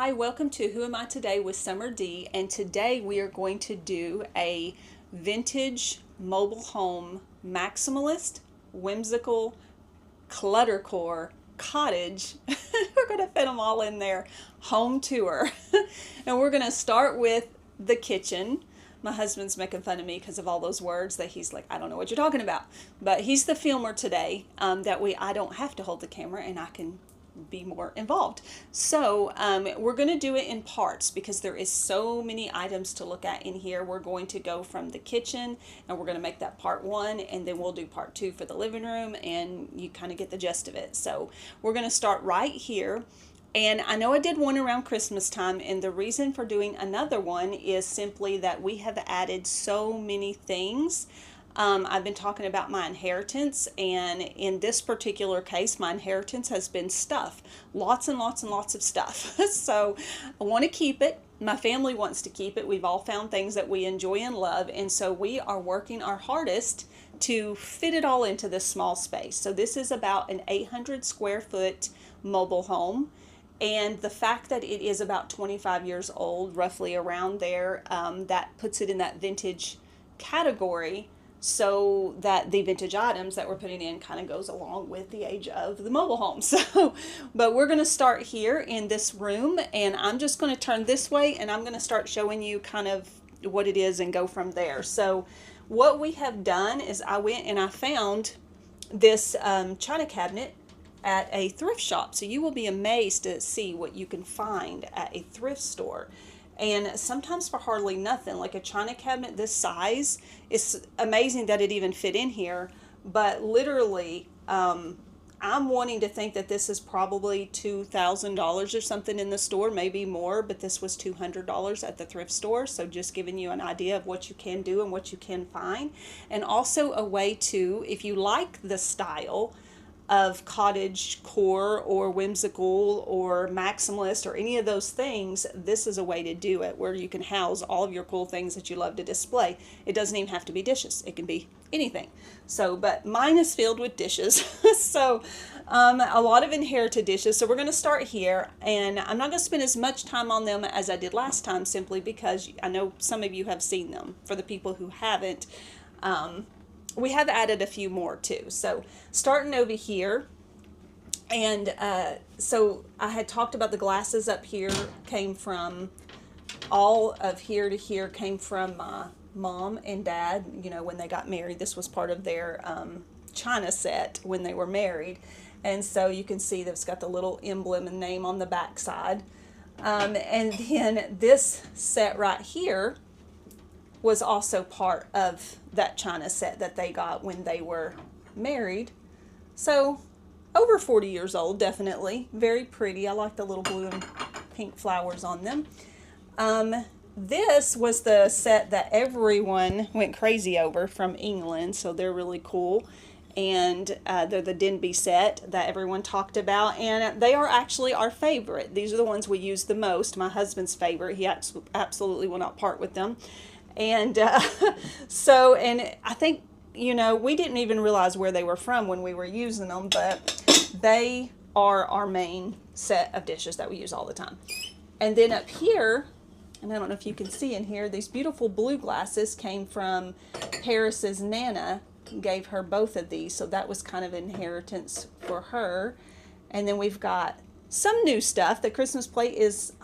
Hi, welcome to Who Am I Today with Summer D, and today we are going to do a vintage mobile home maximalist, whimsical, cluttercore, cottage. We're going to fit them all in there. Home tour. And we're going to start with the kitchen. My husband's making fun of me because of all those words that he's like, I don't know what you're talking about. But he's the filmer today. That way I don't have to hold the camera and I can be more involved. So we're going to do it in parts because there is so many items to look at in here. We're going to go from the kitchen and we're going to make that part one, and then we'll do part two for the living room, and you kind of get the gist of it. So we're going to start right here. And I know I did one around Christmas time, and the reason for doing another one is simply that we have added so many things. I've been talking about my inheritance, and in this particular case, my inheritance has been stuff. Lots and lots and lots of stuff. So I want to keep it. My family wants to keep it. We've all found things that we enjoy and love, and so we are working our hardest to fit it all into this small space. So this is about an 800 square foot mobile home. And the fact that it is about 25 years old, roughly around there, that puts it in that vintage category, so that the vintage items that we're putting in kind of goes along with the age of the mobile home. So, but we're going to start here in this room, and I'm just going to turn this way, and I'm going to start showing you kind of what it is and go from there. So what we have done is I went and I found this china cabinet at a thrift shop. So you will be amazed to see what you can find at a thrift store. And sometimes for hardly nothing, like a china cabinet this size, it's amazing that it even fit in here. But literally, I'm wanting to think that this is probably $2,000 or something in the store, maybe more, but this was $200 at the thrift store. So just giving you an idea of what you can do and what you can find. And also a way to, if you like the style of cottage core or whimsical or maximalist or any of those things, this is a way to do it where you can house all of your cool things that you love to display. It doesn't even have to be dishes. It can be anything. So, but mine is filled with dishes. So a lot of inherited dishes. So we're going to start here, and I'm not going to spend as much time on them as I did last time, simply because I know some of you have seen them. For the people who haven't, we have added a few more too. So starting over here, and so I had talked about the glasses up here came from, all of here to here came from my mom and dad, you know, when they got married. This was part of their china set when they were married. And so you can see that it's got the little emblem and name on the back side. And then this set right here was also part of that china set that they got when they were married. So over 40 years old, definitely. Very pretty. I like the little blue and pink flowers on them. This was the set that everyone went crazy over from England, so they're really cool. And they're the Denby set that everyone talked about, and they are actually our favorite. These are the ones we use the most. My husband's favorite. He absolutely will not part with them. And so, and I think, you know, we didn't even realize where they were from when we were using them, but they are our main set of dishes that we use all the time. And then up here, and I don't know if you can see in here, these beautiful blue glasses came from Paris's Nana, gave her both of these, so that was kind of inheritance for her. And then we've got some new stuff. The Christmas plate is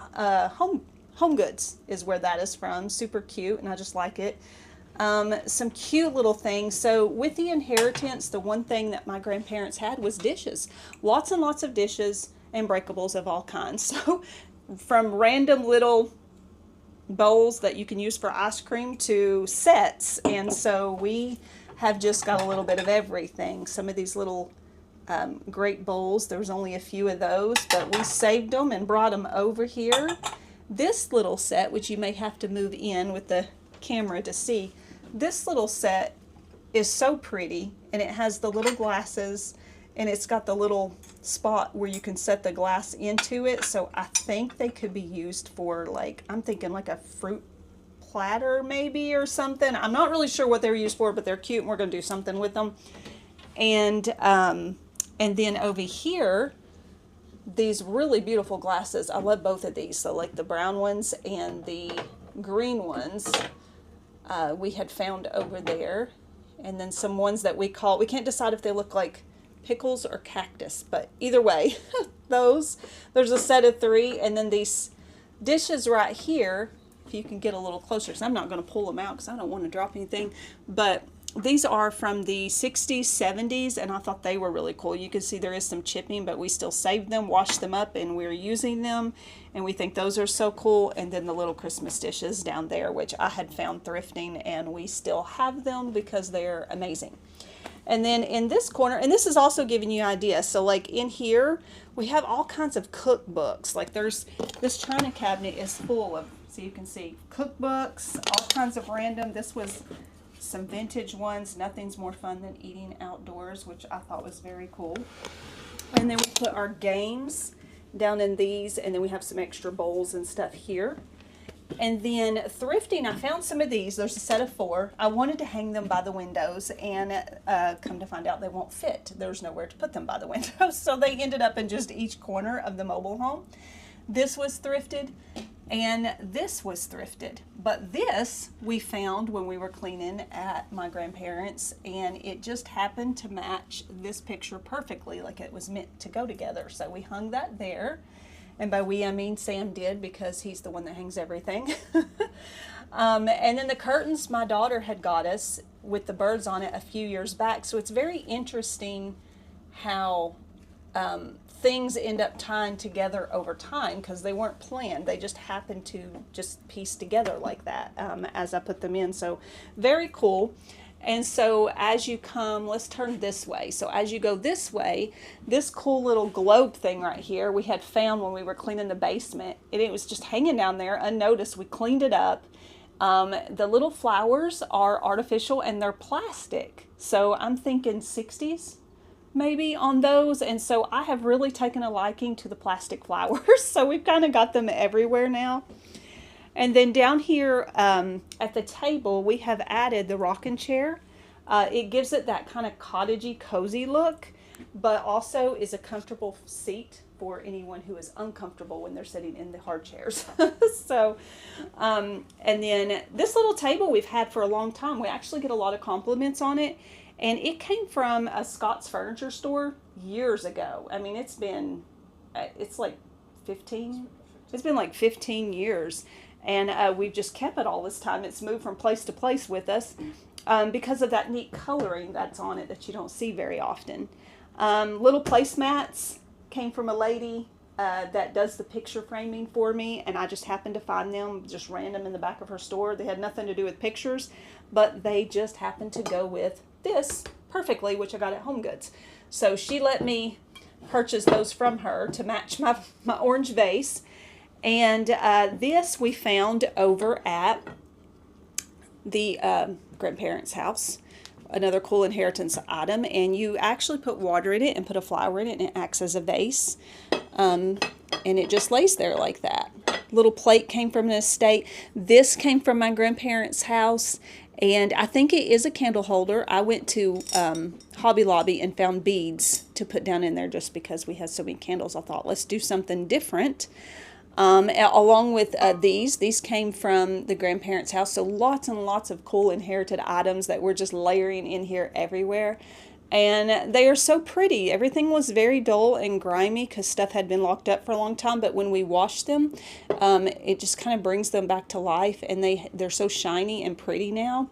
Home Goods is where that is from. Super cute, and I just like it. Some cute little things. So with the inheritance, the one thing that my grandparents had was dishes. Lots and lots of dishes and breakables of all kinds. So from random little bowls that you can use for ice cream to sets. And so we have just got a little bit of everything. Some of these little great bowls, there was only a few of those, but we saved them and brought them over here. This little set, which you may have to move in with the camera to see, this little set is so pretty, and it has the little glasses, and it's got the little spot where you can set the glass into it. So I think they could be used for, like, I'm thinking like a fruit platter maybe or something. I'm not really sure what they're used for, but they're cute, and we're going to do something with them. And then over here, these really beautiful glasses. I love both of these. So like the brown ones and the green ones we had found over there. And then some ones that we can't decide if they look like pickles or cactus, but either way, there's a set of 3. And then these dishes right here, if you can get a little closer, because I'm not going to pull them out because I don't want to drop anything, but these are from the 60s, 70s, and I thought they were really cool. You can see there is some chipping, but we still saved them, washed them up, and we're using them, and we think those are so cool. And then the little Christmas dishes down there, which I had found thrifting, and we still have them because they're amazing. And then in this corner, and this is also giving you ideas, so like in here, we have all kinds of cookbooks. Like there's, this china cabinet is full of, so you can see, cookbooks, all kinds of random, this was some vintage ones. Nothing's more fun than eating outdoors, which I thought was very cool. And then we put our games down in these, and then we have some extra bowls and stuff here. And then thrifting, I found some of these. There's a set of 4. I wanted to hang them by the windows, and come to find out they won't fit. There's nowhere to put them by the windows, so they ended up in just each corner of the mobile home. This was thrifted, and this was thrifted. But this we found when we were cleaning at my grandparents', and it just happened to match this picture perfectly, like it was meant to go together. So we hung that there. And by we, I mean Sam did, because he's the one that hangs everything. And then the curtains my daughter had got us with the birds on it a few years back. So it's very interesting how things end up tying together over time, because they weren't planned. They just happened to just piece together like that as I put them in. So very cool. And so as you come, let's turn this way. So as you go this way, this cool little globe thing right here, we had found when we were cleaning the basement. And it was just hanging down there unnoticed. We cleaned it up. The little flowers are artificial and they're plastic. So I'm thinking 60s maybe on those. And so I have really taken a liking to the plastic flowers. So we've kind of got them everywhere now. And then down here at the table, we have added the rocking chair. It gives it that kind of cottagey, cozy look, but also is a comfortable seat for anyone who is uncomfortable when they're sitting in the hard chairs. So, and then this little table we've had for a long time. We actually get a lot of compliments on it. And it came from a Scott's furniture store years ago. I mean, it's like 15 years. And we've just kept it all this time. It's moved from place to place with us because of that neat coloring that's on it that you don't see very often. Little placemats came from a lady that does the picture framing for me, and I just happened to find them just random in the back of her store. They had nothing to do with pictures, but they just happened to go with this perfectly, which I got at Home Goods. So she let me purchase those from her to match my orange vase. And this we found over at the grandparents' house, another cool inheritance item. And you actually put water in it and put a flower in it, and it acts as a vase. And it just lays there like that. Little plate came from an estate. This came from my grandparents' house. And I think it is a candle holder. I went to Hobby Lobby and found beads to put down in there just because we had so many candles. I thought, let's do something different. Along with these came from the grandparents' house. So lots and lots of cool inherited items that we're just layering in here everywhere. And they are so pretty. Everything was very dull and grimy because stuff had been locked up for a long time. But when we wash them, it just kind of brings them back to life. And they're so shiny and pretty now.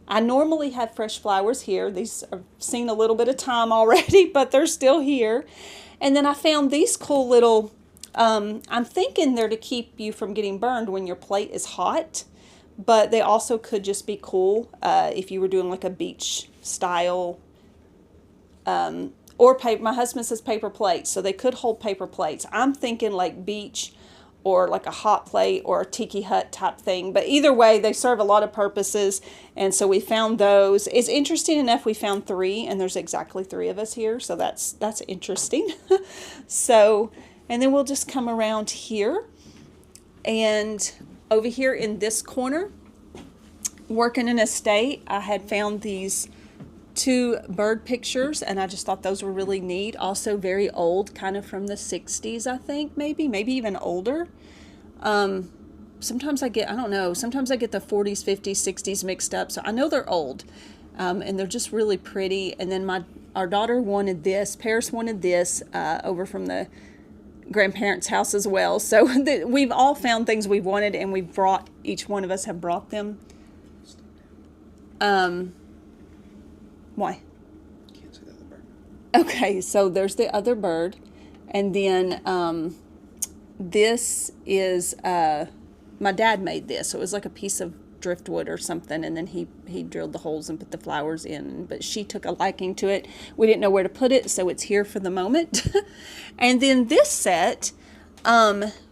I normally have fresh flowers here. These have seen a little bit of time already, but they're still here. And then I found these cool little... I'm thinking they're to keep you from getting burned when your plate is hot, but they also could just be cool if you were doing like a beach style, or paper. My husband says paper plates, so they could hold paper plates. I'm thinking like beach or like a hot plate or a tiki hut type thing, but either way, they serve a lot of purposes, and so we found those. It's interesting enough, we found 3, and there's exactly 3 of us here, so that's interesting. So... And then we'll just come around here, and over here in this corner, working an estate, I had found these two bird pictures, and I just thought those were really neat. Also very old, kind of from the 60s, I think, maybe even older. Sometimes I don't know, sometimes I get the 40s, 50s, 60s mixed up, so I know they're old. And they're just really pretty. And then our daughter wanted this, Paris wanted this, over from the grandparents' house as well. So we've all found things we've wanted, and each one of us have brought them. Why? Can't see the other bird. Okay, so there's the other bird. And then this is, my dad made this. So it was like a piece of driftwood or something, and then he drilled the holes and put the flowers in, but she took a liking to it. We didn't know where to put it, so it's here for the moment. And then this set,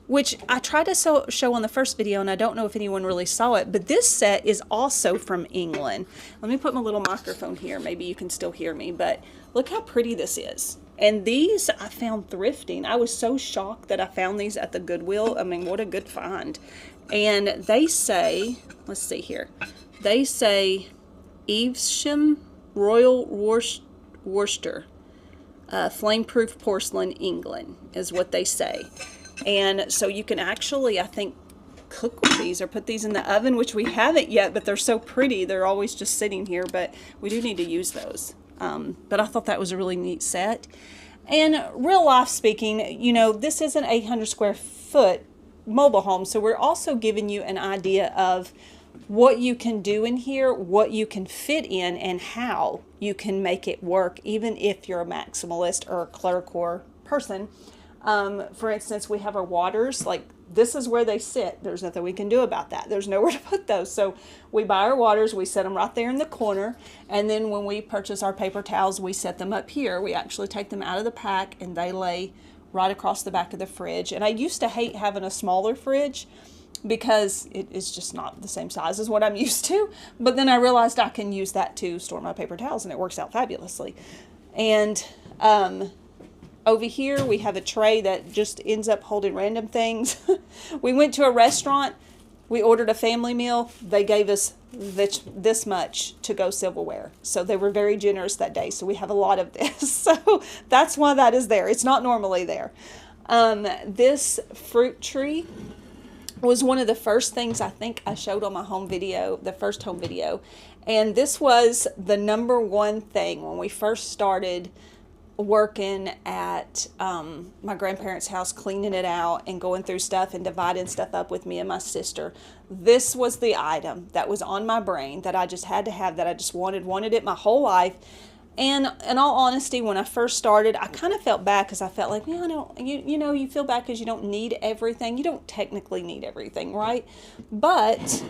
which I tried to show on the first video, and I don't know if anyone really saw it, but this set is also from England. Let me put my little microphone here, maybe you can still hear me, but look how pretty this is. And these I found thrifting. I was so shocked that I found these at the Goodwill. I mean, what a good find. And they say, let's see here, they say Evesham Royal Worcester, flame-proof porcelain, England, is what they say. And so you can actually, I think, cook with these or put these in the oven, which we haven't yet, but they're so pretty. They're always just sitting here, but we do need to use those. But I thought that was a really neat set. And real life speaking, you know, this is an 800 square foot mobile home, so we're also giving you an idea of what you can do in here, what you can fit in, and how you can make it work, even if you're a maximalist or a cluttercore person. For instance, we have our waters, like this is where they sit. There's nothing we can do about that. There's nowhere to put those. So we buy our waters, we set them right there in the corner, and then when we purchase our paper towels, we set them up here. We actually take them out of the pack, and they lay right across the back of the fridge. And I used to hate having a smaller fridge because it is just not the same size as what I'm used to. But then I realized I can use that to store my paper towels, and it works out fabulously. And over here we have a tray that just ends up holding random things. We went to a restaurant, we ordered a family meal, they gave us this much to go silverware. So they were very generous that day, so we have a lot of this. So that's why that is there. It's not normally there. This fruit tree was one of the first things I think I showed on my home video, the first home video. And this was the number one thing when we first started working at my grandparents' house, cleaning it out and going through stuff and dividing stuff up with me and my sister. This was the item that was on my brain that I just had to have, that I just wanted it my whole life. And in all honesty, when I first started, I kind of felt bad because I felt like, man, you feel bad because you don't need everything. You don't technically need everything, right? But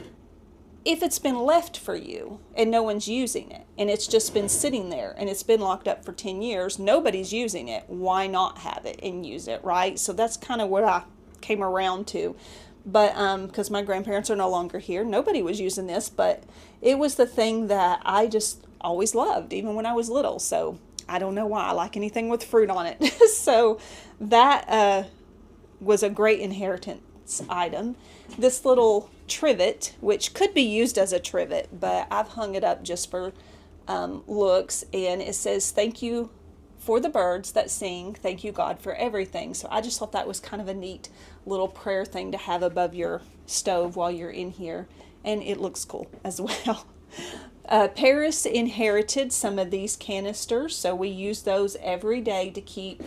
if it's been left for you and no one's using it, and it's just been sitting there and it's been locked up for 10 years, nobody's using it, why not have it and use it, right? So that's kind of what I came around to. But because my grandparents are no longer here, nobody was using this, but it was the thing that I just always loved, even when I was little. So I don't know why I like anything with fruit on it. So that was a great inheritance item. This little trivet, which could be used as a trivet, but I've hung it up just for looks, and it says, "Thank you for the birds that sing, thank you God for everything." So I just thought that was kind of a neat little prayer thing to have above your stove while you're in here, and it looks cool as well. Paris inherited some of these canisters, so we use those every day to keep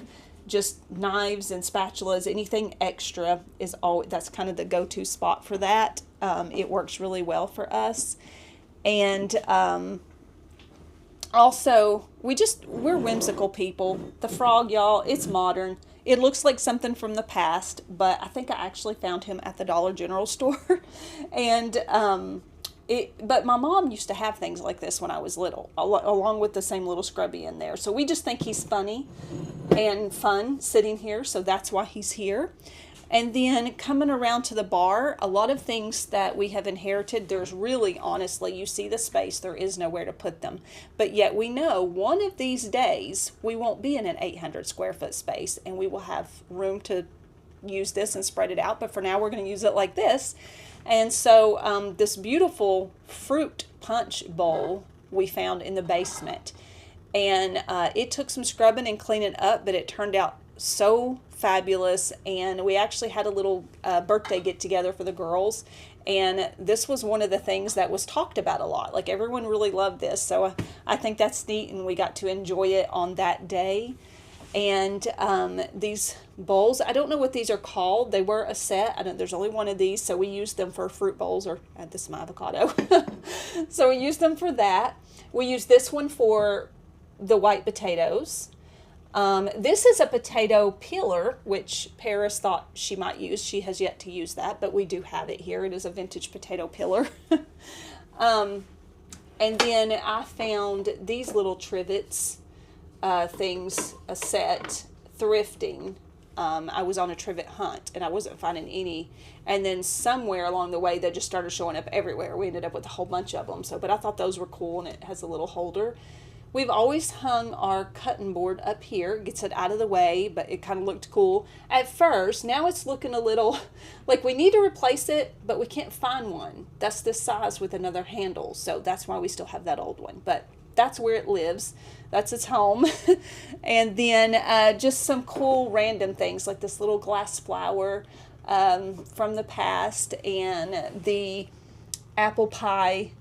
just knives and spatulas. Anything extra is that's kind of the go-to spot for that. It works really well for us. And also, we're whimsical people. The frog, y'all, it's modern. It looks like something from the past, but I think I actually found him at the Dollar General store. And but my mom used to have things like this when I was little, along with the same little scrubby in there. So we just think he's funny and fun sitting here, so that's why he's here. And then coming around to the bar, a lot of things that we have inherited, there's really, honestly, you see the space, there is nowhere to put them. But yet we know one of these days we won't be in an 800 square foot space, and we will have room to use this and spread it out. But for now, we're going to use it like this. And so this beautiful fruit punch bowl we found in the basement. And it took some scrubbing and cleaning up, but it turned out so fabulous. And we actually had a little birthday get together for the girls, and this was one of the things that was talked about a lot. Like, everyone really loved this, so I think that's neat, and we got to enjoy it on that day. And these bowls, I don't know what these are called. They were a set. I don't, there's only one of these, so we used them for fruit bowls, or add this to my avocado. So we used them for that. We used this one for the white potatoes. This is a potato peeler, which Paris thought she might use. She has yet to use that, but we do have it here. It is a vintage potato peeler. And then I found these little trivets things, a set, thrifting. I was on a trivet hunt, and I wasn't finding any. And then somewhere along the way, they just started showing up everywhere. We ended up with a whole bunch of them. So, but I thought those were cool, and it has a little holder. We've always hung our cutting board up here, gets it out of the way, but it kind of looked cool at first. Now it's looking a little like we need to replace it, but we can't find one that's this size with another handle. So that's why we still have that old one. But that's where it lives. That's its home. And then just some cool random things like this little glass flower from the past, and the apple pie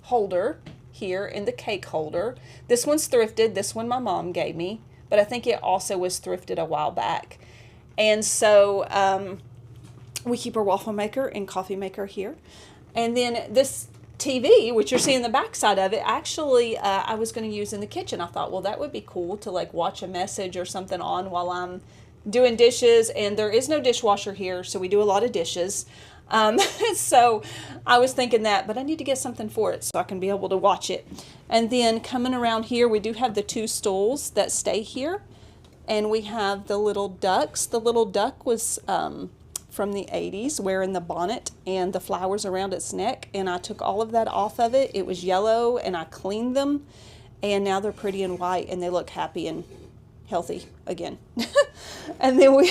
holder here in the cake holder. This one's thrifted. This one my mom gave me, but I think it also was thrifted a while back. And so we keep our waffle maker and coffee maker here. And then this TV, which you're seeing the back side of it, actually I was going to use in the kitchen. I thought, well, that would be cool to like watch a message or something on while I'm doing dishes. And there is no dishwasher here, so we do a lot of dishes. So I was thinking that, but I need to get something for it so I can be able to watch it. And then coming around here, we do have the two stools that stay here. And we have the little ducks. The little duck was from the 80s, wearing the bonnet and the flowers around its neck. And I took all of that off of it. It was yellow, and I cleaned them. And now they're pretty and white, and they look happy and healthy again. And then we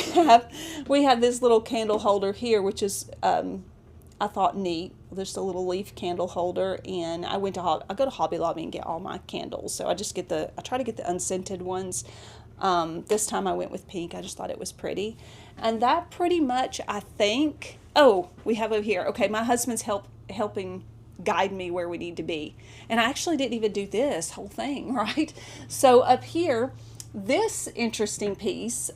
have this little candle holder here, which is I thought neat. There's a little leaf candle holder, and I go to Hobby Lobby and get all my candles. So I try to get the unscented ones. This time I went with pink. I just thought it was pretty. And that pretty much, I think, we have over here. Okay, my husband's helping guide me where we need to be. And I actually didn't even do this whole thing, right? So up here, this interesting piece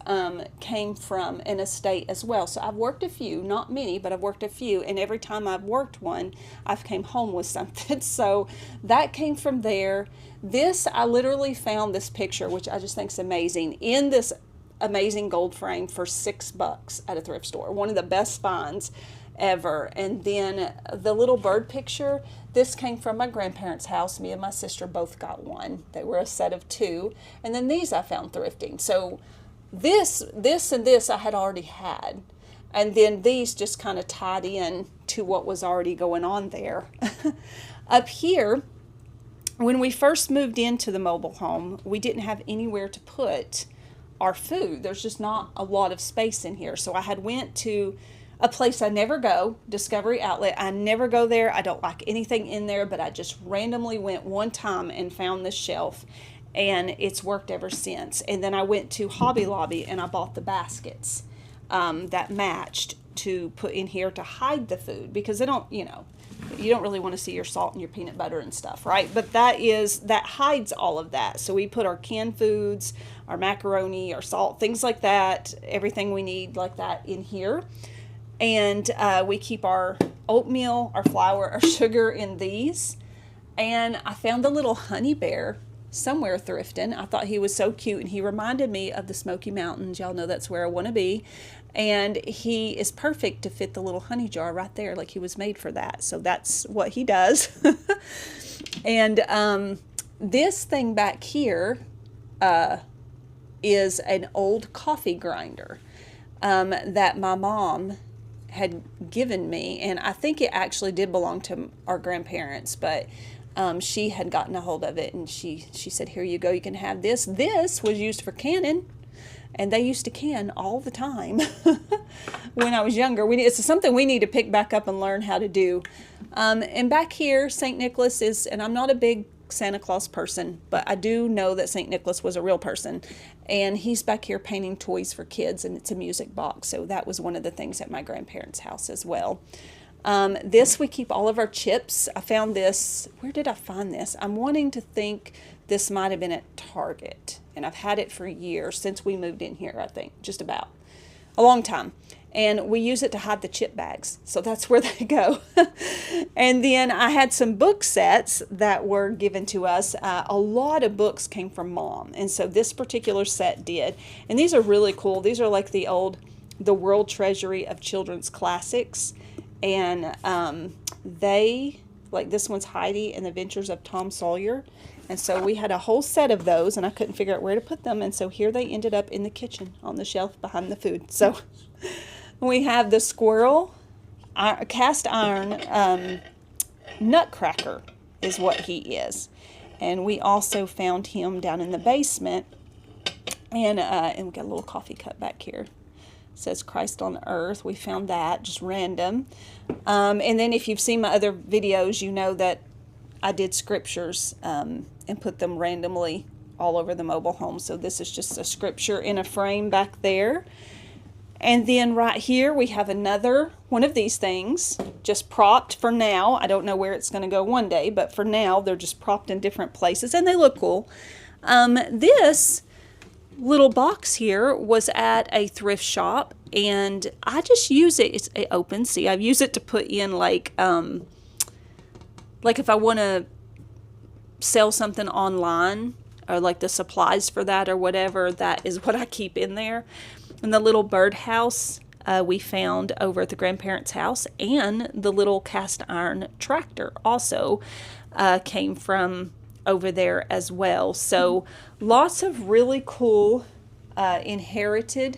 came from an estate as well. So I've worked a few, not many, but I've worked a few. And every time I've worked one, I've came home with something. So that came from there. This, I literally found this picture, which I just think is amazing, in this amazing gold frame for $6 at a thrift store. One of the best finds ever. And then the little bird picture, this came from my grandparents' house. Me and my sister both got one. They were a set of two. And then these I found thrifting. So this and this I had already had. And then these just kind of tied in to what was already going on there. Up here, when we first moved into the mobile home, we didn't have anywhere to put our food. There's just not a lot of space in here. So I had went to a place I never go, Discovery Outlet. I never go there. I don't like anything in there, but I just randomly went one time and found this shelf, and it's worked ever since. And then I went to Hobby Lobby and I bought the baskets that matched to put in here to hide the food, because they don't, you don't really want to see your salt and your peanut butter and stuff, right? But that hides all of that. So we put our canned foods, our macaroni, our salt, things like that, everything we need like that in here. And we keep our oatmeal, our flour, our sugar in these. And I found the little honey bear somewhere thrifting. I thought he was so cute, and he reminded me of the Smoky Mountains. Y'all know that's where I want to be. And he is perfect to fit the little honey jar right there, like he was made for that. So that's what he does. And this thing back here is an old coffee grinder that my mom had given me, and I think it actually did belong to our grandparents, but she had gotten a hold of it, and she said, here you go, you can have this. This was used for canning, and they used to can all the time when I was younger. It's something we need to pick back up and learn how to do. And back here, St. Nicholas is, and I'm not a big Santa Claus person, but I do know that St. Nicholas was a real person, and he's back here painting toys for kids, and it's a music box. So that was one of the things at my grandparents' house as well. This, we keep all of our chips. I found this, where did I find this? I'm wanting to think this might have been at Target, and I've had it for years, since we moved in here, I think, just about a long time. And we use it to hide the chip bags, so that's where they go. And then I had some book sets that were given to us. A lot of books came from Mom, and so this particular set did. And these are really cool. These are like the World Treasury of Children's Classics. And like this one's Heidi and the Adventures of Tom Sawyer. And so we had a whole set of those, and I couldn't figure out where to put them. And so here they ended up in the kitchen on the shelf behind the food. So we have the squirrel, cast iron nutcracker is what he is. And we also found him down in the basement. And we got a little coffee cup back here. It says Christ on Earth. We found that, just random. And then if you've seen my other videos, you know that I did scriptures and put them randomly all over the mobile home. So this is just a scripture in a frame back there. And then right here we have another one of these things, just propped for now. I don't know where it's going to go one day, but for now they're just propped in different places, and they look cool. This little box here was at a thrift shop, and I just use it. It's open. See, I've used it to put in like if I want to sell something online, or like the supplies for that or whatever, that is what I keep in there. And the little birdhouse we found over at the grandparents' house, and the little cast iron tractor also came from over there as well. So lots of really cool inherited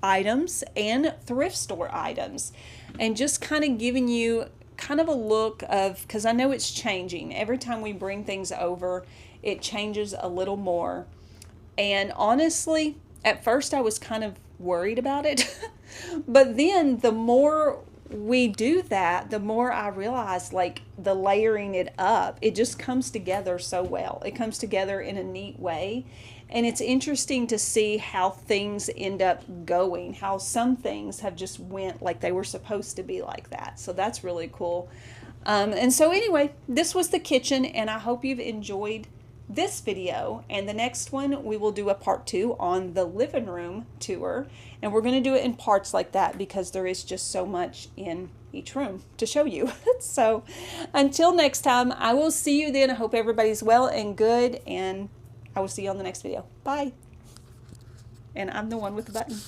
items and thrift store items, and just kind of giving you kind of a look of, because I know it's changing. Every time we bring things over, it changes a little more. And honestly, at first I was kind of worried about it. But then the more we do that, the more I realize, like, the layering it up, it just comes together so well. It comes together in a neat way. And it's interesting to see how things end up going, how some things have just went like they were supposed to be like that. So that's really cool. And so anyway, this was the kitchen, and I hope you've enjoyed this video. And the next one, we will do a part 2 on the living room tour. And we're going to do it in parts like that, because there is just so much in each room to show you. So until next time, I will see you then. I hope everybody's well and good, and I will see you on the next video. Bye. And I'm the one with the button.